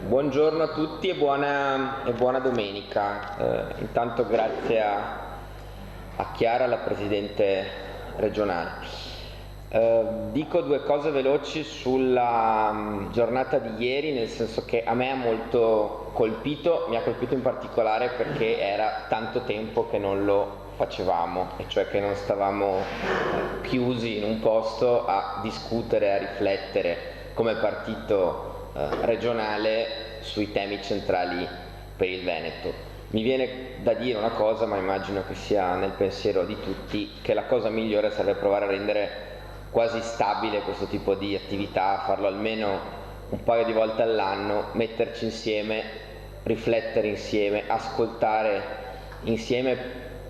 Buongiorno a tutti e buona domenica. Intanto grazie a Chiara, la Presidente regionale. Dico due cose veloci sulla giornata di ieri, nel senso che a me ha molto colpito, mi ha colpito in particolare perché era tanto tempo che non lo facevamo, e cioè che non stavamo chiusi in un posto a discutere, a riflettere come partito regionale sui temi centrali per il Veneto. Mi viene da dire una cosa, ma immagino che sia nel pensiero di tutti, che la cosa migliore sarebbe provare a rendere quasi stabile questo tipo di attività, farlo almeno un paio di volte all'anno, metterci insieme, riflettere insieme, ascoltare insieme,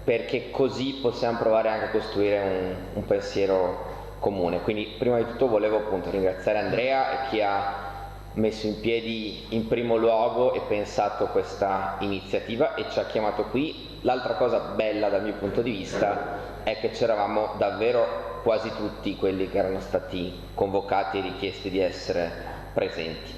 perché così possiamo provare anche a costruire un pensiero comune. Quindi prima di tutto volevo appunto ringraziare Andrea e chi ha messo in piedi in primo luogo e pensato questa iniziativa e ci ha chiamato qui. L'altra cosa bella dal mio punto di vista è che c'eravamo davvero quasi tutti quelli che erano stati convocati e richiesti di essere presenti.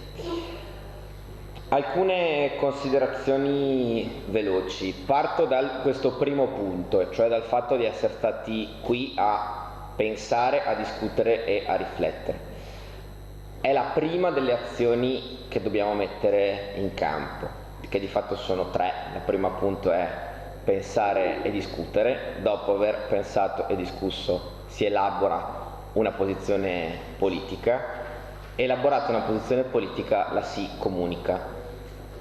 Alcune considerazioni veloci. Parto da questo primo punto, e cioè dal fatto di essere stati qui a pensare, a discutere e a riflettere. È la prima delle azioni che dobbiamo mettere in campo, che di fatto sono tre. La prima appunto è pensare e discutere. Dopo aver pensato e discusso si elabora una posizione politica. Elaborata una posizione politica la si comunica.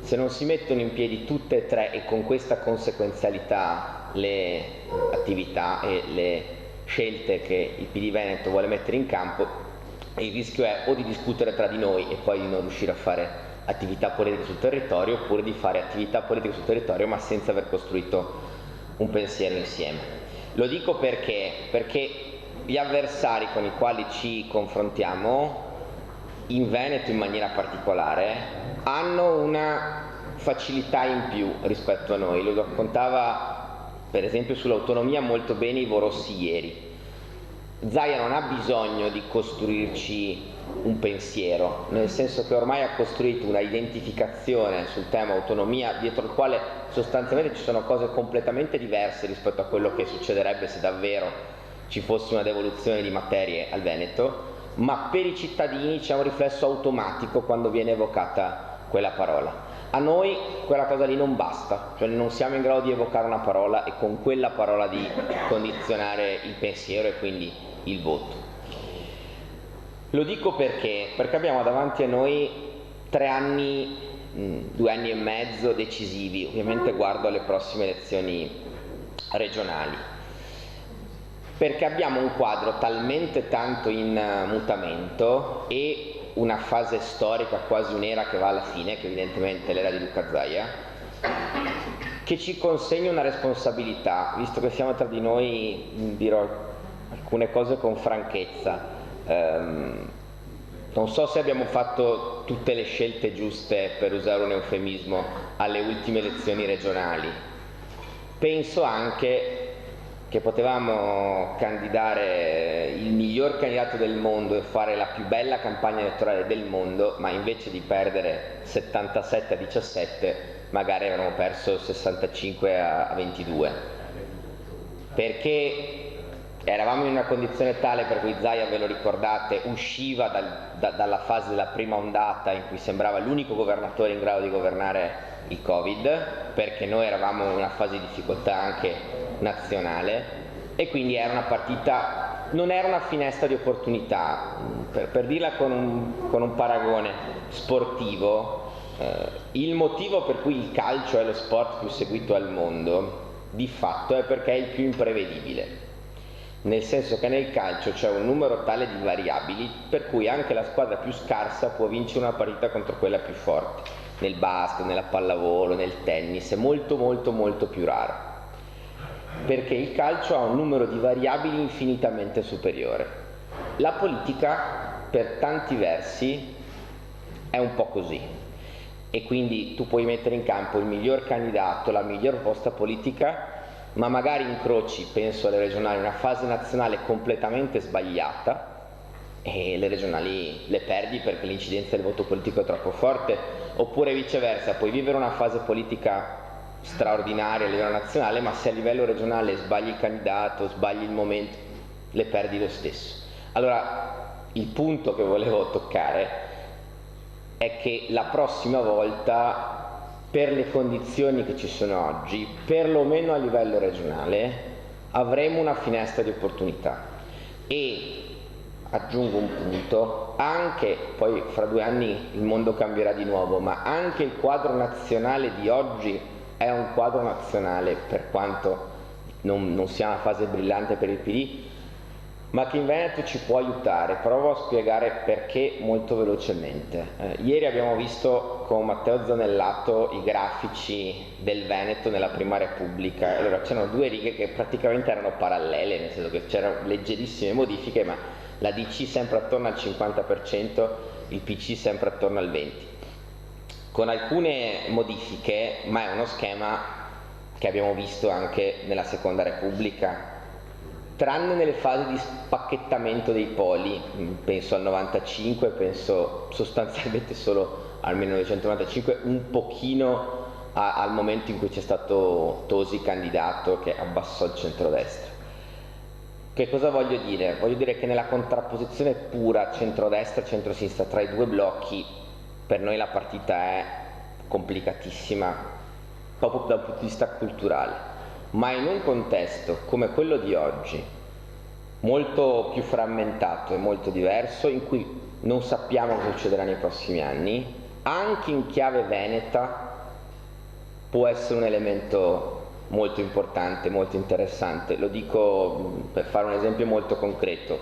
Se non si mettono in piedi tutte e tre e con questa conseguenzialità le attività e le scelte che il PD Veneto vuole mettere in campo, il rischio è o di discutere tra di noi e poi di non riuscire a fare attività politica sul territorio, oppure di fare attività politica sul territorio ma senza aver costruito un pensiero insieme. Lo dico perché gli avversari con i quali ci confrontiamo, in Veneto in maniera particolare, hanno una facilità in più rispetto a noi. Lo raccontava per esempio sull'autonomia molto bene Ivo Rossi ieri. Zaia non ha bisogno di costruirci un pensiero, nel senso che ormai ha costruito una identificazione sul tema autonomia, dietro il quale sostanzialmente ci sono cose completamente diverse rispetto a quello che succederebbe se davvero ci fosse una devoluzione di materie al Veneto, ma per i cittadini c'è un riflesso automatico quando viene evocata quella parola. A noi quella cosa lì non basta, cioè non siamo in grado di evocare una parola e con quella parola di condizionare il pensiero e quindi il voto. Lo dico perché abbiamo davanti a noi 3 anni, 2 anni e mezzo decisivi. Ovviamente guardo alle prossime elezioni regionali, perché abbiamo un quadro talmente tanto in mutamento e una fase storica, quasi un'era che va alla fine, che evidentemente è l'era di Luca Zaia, che ci consegna una responsabilità. Visto che siamo tra di noi, dirò alcune cose con franchezza. Non so se abbiamo fatto tutte le scelte giuste, per usare un eufemismo, alle ultime elezioni regionali. Penso anche che potevamo candidare il miglior candidato del mondo e fare la più bella campagna elettorale del mondo, ma invece di perdere 77 a 17 magari avremmo perso 65 a 22, perché eravamo in una condizione tale per cui Zaia, ve lo ricordate, usciva dalla fase della prima ondata in cui sembrava l'unico governatore in grado di governare il Covid, perché noi eravamo in una fase di difficoltà anche nazionale, e quindi era una partita, non era una finestra di opportunità. Per dirla con un paragone sportivo, il motivo per cui il calcio è lo sport più seguito al mondo di fatto è perché è il più imprevedibile, nel senso che nel calcio c'è un numero tale di variabili per cui anche la squadra più scarsa può vincere una partita contro quella più forte. Nel basket, nella pallavolo, nel tennis è molto molto molto più raro, perché il calcio ha un numero di variabili infinitamente superiore. La politica per tanti versi è un po' così, e quindi tu puoi mettere in campo il miglior candidato, la miglior proposta politica, ma magari incroci, penso alle regionali, una fase nazionale completamente sbagliata, e le regionali le perdi perché l'incidenza del voto politico è troppo forte, oppure viceversa, puoi vivere una fase politica straordinaria a livello nazionale, ma se a livello regionale sbagli il candidato, sbagli il momento, le perdi lo stesso. Allora, il punto che volevo toccare è che la prossima volta, per le condizioni che ci sono oggi, perlomeno a livello regionale, avremo una finestra di opportunità. E aggiungo un punto, anche, poi fra 2 anni il mondo cambierà di nuovo, ma anche il quadro nazionale di oggi è un quadro nazionale, per quanto non sia una fase brillante per il PD, ma che in Veneto ci può aiutare. Provo a spiegare perché molto velocemente. Ieri abbiamo visto con Matteo Zanellato i grafici del Veneto nella Prima Repubblica. Allora c'erano 2 righe che praticamente erano parallele, nel senso che c'erano leggerissime modifiche, ma la DC sempre attorno al 50%, il PC sempre attorno al 20%. Con alcune modifiche, ma è uno schema che abbiamo visto anche nella Seconda Repubblica, tranne nelle fasi di spacchettamento dei poli, penso al 95, penso sostanzialmente solo al 1995, un pochino al momento in cui c'è stato Tosi candidato che abbassò il centrodestra. Che cosa voglio dire? Voglio dire che nella contrapposizione pura centrodestra-centrosinistra tra i 2 blocchi, per noi la partita è complicatissima, proprio dal punto di vista culturale. Ma in un contesto come quello di oggi, molto più frammentato e molto diverso, in cui non sappiamo cosa succederà nei prossimi anni, anche in chiave veneta può essere un elemento molto importante, molto interessante. Lo dico per fare un esempio molto concreto.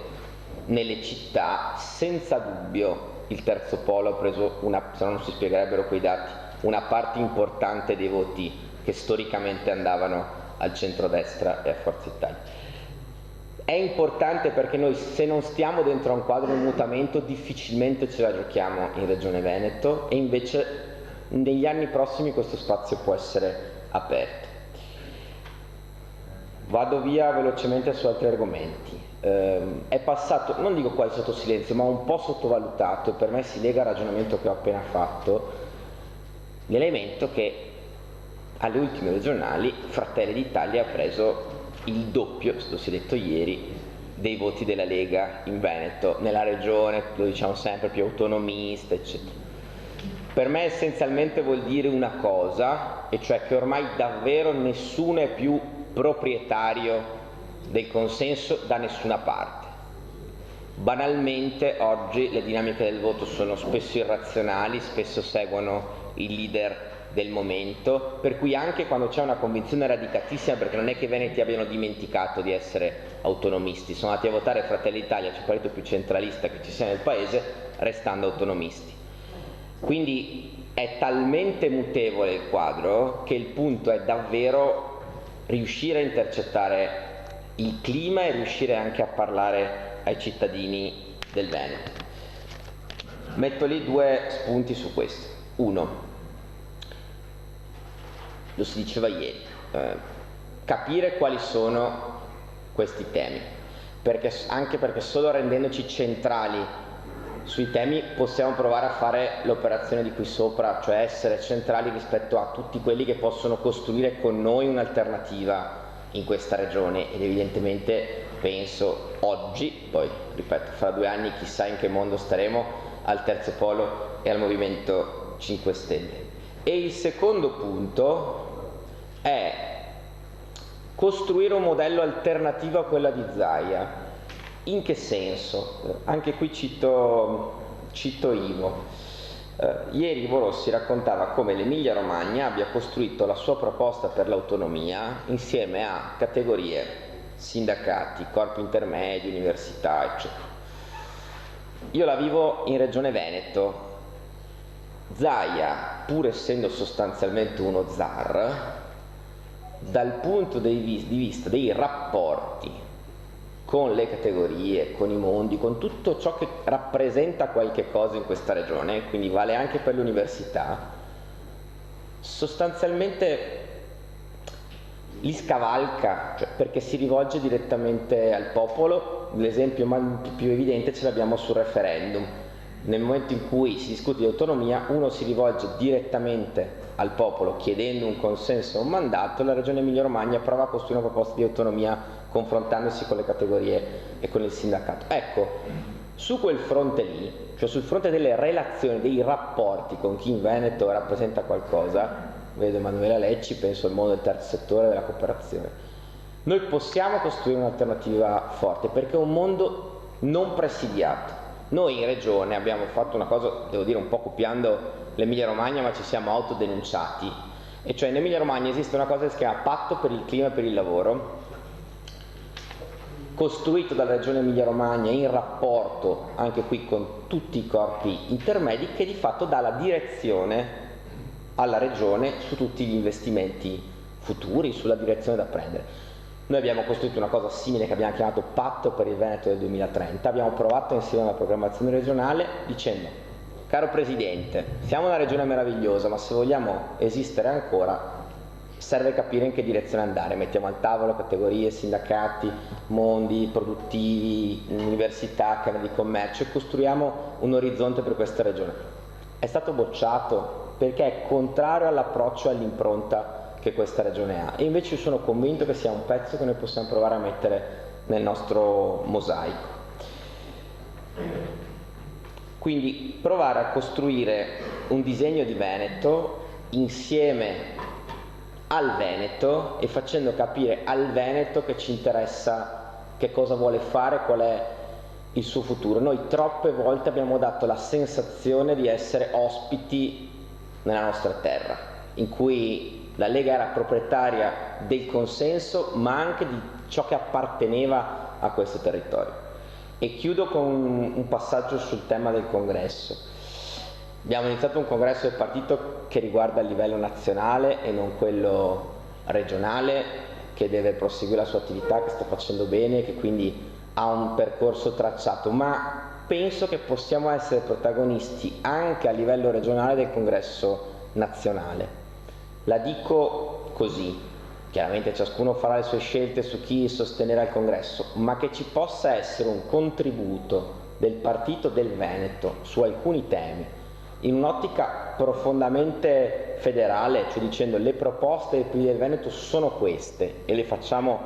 Nelle città, senza dubbio, il terzo polo ha preso, se no non si spiegherebbero quei dati, una parte importante dei voti che storicamente andavano al centrodestra e a Forza Italia. È importante perché noi, se non stiamo dentro a un quadro di mutamento, difficilmente ce la giochiamo in Regione Veneto, e invece negli anni prossimi questo spazio può essere aperto. Vado via velocemente su altri argomenti. È passato, non dico quasi sotto silenzio, ma un po' sottovalutato, e per me si lega al ragionamento che ho appena fatto, l'elemento che alle ultime regionali Fratelli d'Italia ha preso il doppio, lo si è detto ieri, dei voti della Lega in Veneto, nella regione, lo diciamo sempre, più autonomista, eccetera. Per me essenzialmente vuol dire una cosa, e cioè che ormai davvero nessuno è più proprietario del consenso da nessuna parte. Banalmente oggi le dinamiche del voto sono spesso irrazionali, spesso seguono il leader del momento, per cui anche quando c'è una convinzione radicatissima, perché non è che i veneti abbiano dimenticato di essere autonomisti, sono andati a votare Fratelli d'Italia, c'è il partito più centralista che ci sia nel paese, restando autonomisti. Quindi è talmente mutevole il quadro che il punto è davvero riuscire a intercettare il clima e riuscire anche a parlare ai cittadini del Veneto. Metto lì 2 spunti su questo. Uno, lo si diceva ieri, capire quali sono questi temi, anche perché solo rendendoci centrali sui temi possiamo provare a fare l'operazione di qui sopra, cioè essere centrali rispetto a tutti quelli che possono costruire con noi un'alternativa in questa regione, ed evidentemente penso oggi, poi ripeto, fra 2 anni chissà in che mondo staremo, al terzo polo e al Movimento 5 Stelle. E il secondo punto è costruire un modello alternativo a quella di Zaia. In che senso? Anche qui cito Ivo. Ieri Ivo Rossi raccontava come l'Emilia Romagna abbia costruito la sua proposta per l'autonomia insieme a categorie, sindacati, corpi intermedi, università, eccetera. Io la vivo in Regione Veneto. Zaia, pur essendo sostanzialmente uno zar, dal punto di vista dei rapporti con le categorie, con i mondi, con tutto ciò che rappresenta qualche cosa in questa regione, quindi vale anche per l'università, sostanzialmente li scavalca, cioè perché si rivolge direttamente al popolo. L'esempio più evidente ce l'abbiamo sul referendum. Nel momento in cui si discute di autonomia, uno si rivolge direttamente al popolo chiedendo un consenso o un mandato, la Regione Emilia-Romagna prova a costruire una proposta di autonomia confrontandosi con le categorie e con il sindacato. Ecco, su quel fronte lì, cioè sul fronte delle relazioni, dei rapporti con chi in Veneto rappresenta qualcosa, vedo Emanuela Lecci, penso al mondo del terzo settore, della cooperazione, noi possiamo costruire un'alternativa forte perché è un mondo non presidiato. Noi in Regione abbiamo fatto una cosa, devo dire un po' copiando l'Emilia Romagna, ma ci siamo autodenunciati, e cioè in Emilia Romagna esiste una cosa che si chiama Patto per il clima e per il lavoro, costruito dalla Regione Emilia Romagna in rapporto anche qui con tutti i corpi intermedi, che di fatto dà la direzione alla Regione su tutti gli investimenti futuri, sulla direzione da prendere. Noi abbiamo costruito una cosa simile che abbiamo chiamato Patto per il Veneto del 2030, abbiamo provato insieme alla programmazione regionale dicendo: caro Presidente, siamo una regione meravigliosa, ma se vogliamo esistere ancora serve capire in che direzione andare. Mettiamo al tavolo categorie, sindacati, mondi produttivi, università, camere di commercio e costruiamo un orizzonte per questa regione. È stato bocciato perché è contrario all'approccio e all'impronta che questa regione ha, e invece io sono convinto che sia un pezzo che noi possiamo provare a mettere nel nostro mosaico. Quindi provare a costruire un disegno di Veneto insieme al Veneto e facendo capire al Veneto che ci interessa, che cosa vuole fare, qual è il suo futuro. Noi troppe volte abbiamo dato la sensazione di essere ospiti nella nostra terra, in cui la Lega era proprietaria del consenso ma anche di ciò che apparteneva a questo territorio. E chiudo con un passaggio sul tema del congresso. Abbiamo iniziato un congresso del partito che riguarda il livello nazionale e non quello regionale, che deve proseguire la sua attività, che sta facendo bene, che quindi ha un percorso tracciato, ma penso che possiamo essere protagonisti anche a livello regionale del congresso nazionale. La dico così, chiaramente ciascuno farà le sue scelte su chi sostenerà il congresso, ma che ci possa essere un contributo del partito del Veneto su alcuni temi, in un'ottica profondamente federale, cioè dicendo le proposte del PD del Veneto sono queste e le facciamo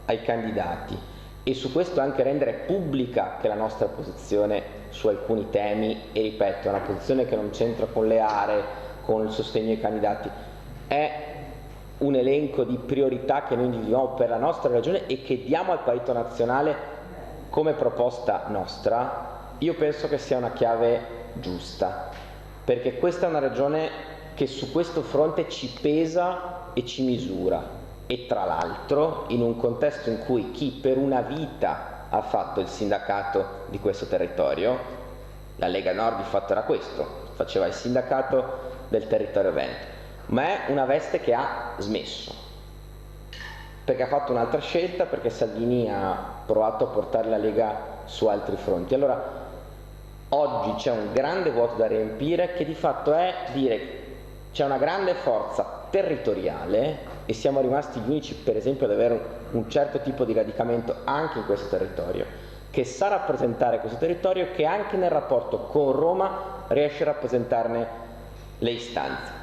ai candidati, e su questo anche rendere pubblica che la nostra posizione su alcuni temi, e ripeto, è una posizione che non c'entra con le aree, con il sostegno ai candidati, è un elenco di priorità che noi individuiamo per la nostra regione e che diamo al Partito Nazionale come proposta nostra. Io penso che sia una chiave giusta, perché questa è una regione che su questo fronte ci pesa e ci misura, e tra l'altro in un contesto in cui chi per una vita ha fatto il sindacato di questo territorio, la Lega Nord di fatto era questo, faceva il sindacato del territorio veneto, ma è una veste che ha smesso, perché ha fatto un'altra scelta, perché Salvini ha provato a portare la Lega su altri fronti. Allora oggi c'è un grande vuoto da riempire, che di fatto è dire c'è una grande forza territoriale, e siamo rimasti gli unici per esempio ad avere un certo tipo di radicamento anche in questo territorio, che sa rappresentare questo territorio, che anche nel rapporto con Roma riesce a rappresentarne le istanze.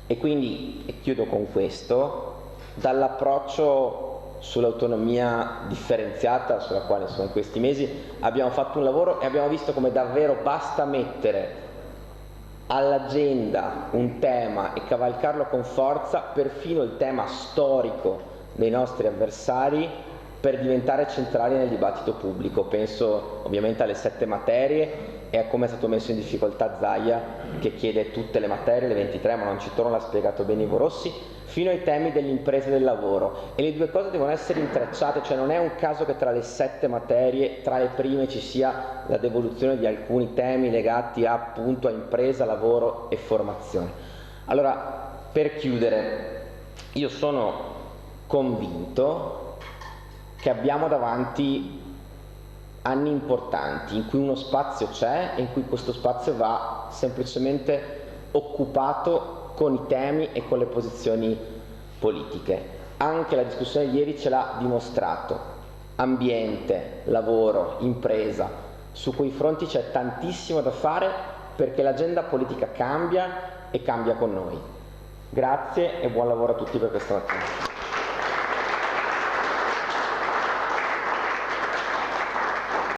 E quindi, e chiudo con questo, dall'approccio sull'autonomia differenziata, sulla quale insomma in questi mesi abbiamo fatto un lavoro e abbiamo visto come davvero basta mettere all'agenda un tema e cavalcarlo con forza, perfino il tema storico dei nostri avversari, per diventare centrali nel dibattito pubblico. Penso ovviamente alle 7 materie e a come è stato messo in difficoltà Zaia, che chiede tutte le materie, le 23, ma non ci torno, l'ha spiegato bene Ivo Rossi, fino ai temi dell'impresa e del lavoro. E le due cose devono essere intrecciate, cioè non è un caso che tra le 7 materie, tra le prime ci sia la devoluzione di alcuni temi legati appunto a impresa, lavoro e formazione. Allora, per chiudere, io sono convinto che abbiamo davanti anni importanti in cui uno spazio c'è e in cui questo spazio va semplicemente occupato con i temi e con le posizioni politiche. anche la discussione di ieri ce l'ha dimostrato. Ambiente, lavoro, impresa, su quei fronti c'è tantissimo da fare perché l'agenda politica cambia e cambia con noi. Grazie e buon lavoro a tutti per questa mattina.